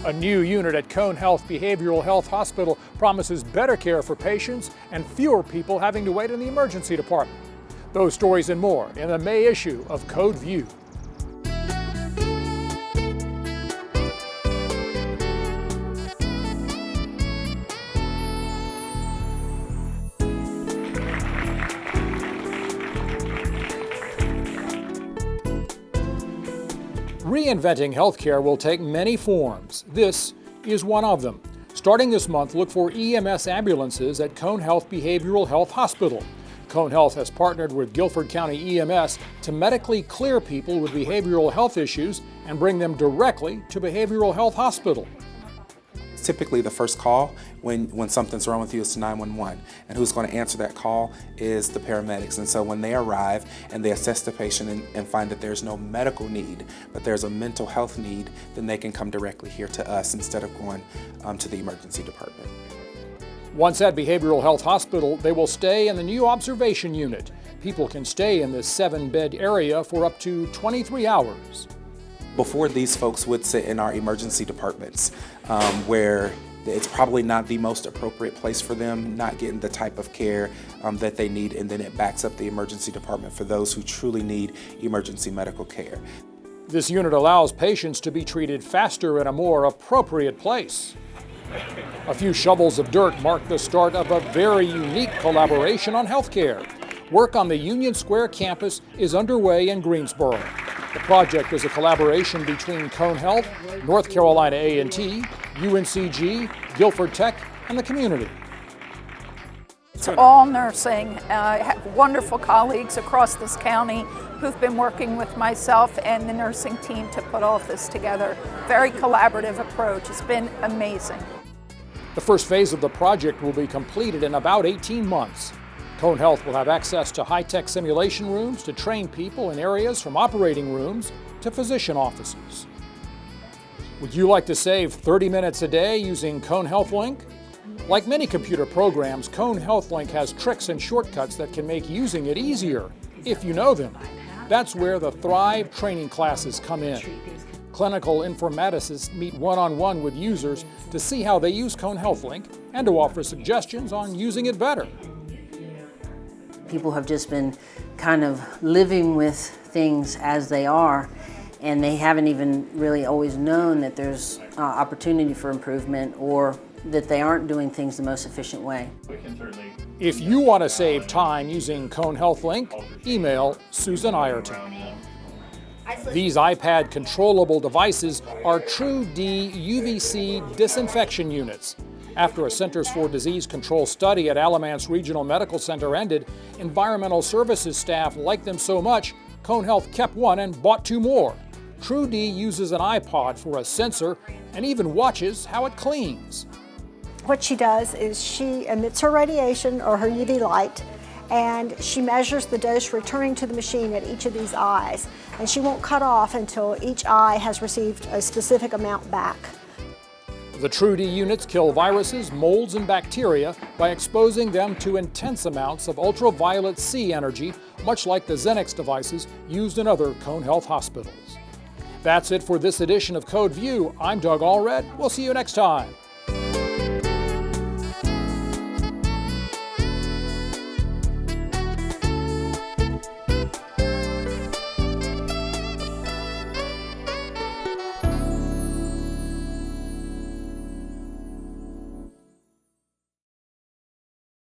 A new unit at Cone Health Behavioral Health Hospital promises better care for patients and fewer people having to wait in the emergency department. Those stories and more in the May issue of Code View. Reinventing healthcare will take many forms. This is one of them. Starting this month, look for EMS ambulances at Cone Health Behavioral Health Hospital. Cone Health has partnered with Guilford County EMS to medically clear people with behavioral health issues and bring them directly to Behavioral Health Hospital. Typically the first call when something's wrong with you is to 911, and who's going to answer that call is the paramedics. And so when they arrive and they assess the patient and find that there's no medical need, but there's a mental health need, then they can come directly here to us instead of going to the emergency department. Once at Behavioral Health Hospital, they will stay in the new observation unit. People can stay in this 7-bed area for up to 23 hours. Before, these folks would sit in our emergency departments where it's probably not the most appropriate place for them, not getting the type of care that they need, and then it backs up the emergency department for those who truly need emergency medical care. This unit allows patients to be treated faster in a more appropriate place. A few shovels of dirt mark the start of a very unique collaboration on healthcare. Work on the Union Square campus is underway in Greensboro. The project is a collaboration between Cone Health, North Carolina A&T, UNCG, Guilford Tech, and the community. It's all nursing. I have wonderful colleagues across this county who've been working with myself and the nursing team to put all of this together. Very collaborative approach. It's been amazing. The first phase of the project will be completed in about 18 months. Cone Health will have access to high-tech simulation rooms to train people in areas from operating rooms to physician offices. Would you like to save 30 minutes a day using Cone Health Link? Like many computer programs, Cone Health Link has tricks and shortcuts that can make using it easier, if you know them. That's where the Thrive training classes come in. Clinical informaticists meet one-on-one with users to see how they use Cone Health Link and to offer suggestions on using it better. People have just been kind of living with things as they are, and they haven't even really always known that there's opportunity for improvement or that they aren't doing things the most efficient way. If you want to save time using Cone Health Link, email Susan Ireton. These iPad controllable devices are TruD UVC disinfection units. After a Centers for Disease Control study at Alamance Regional Medical Center ended, environmental services staff liked them so much, Cone Health kept one and bought 2 more. TruD uses an iPod for a sensor and even watches how it cleans. What she does is she emits her radiation or her UV light, and she measures the dose returning to the machine at each of these eyes. And she won't cut off until each eye has received a specific amount back. The TruD units kill viruses, molds, and bacteria by exposing them to intense amounts of ultraviolet C energy, much like the Xenex devices used in other Cone Health hospitals. That's it for this edition of Code View. I'm Doug Allred. We'll see you next time.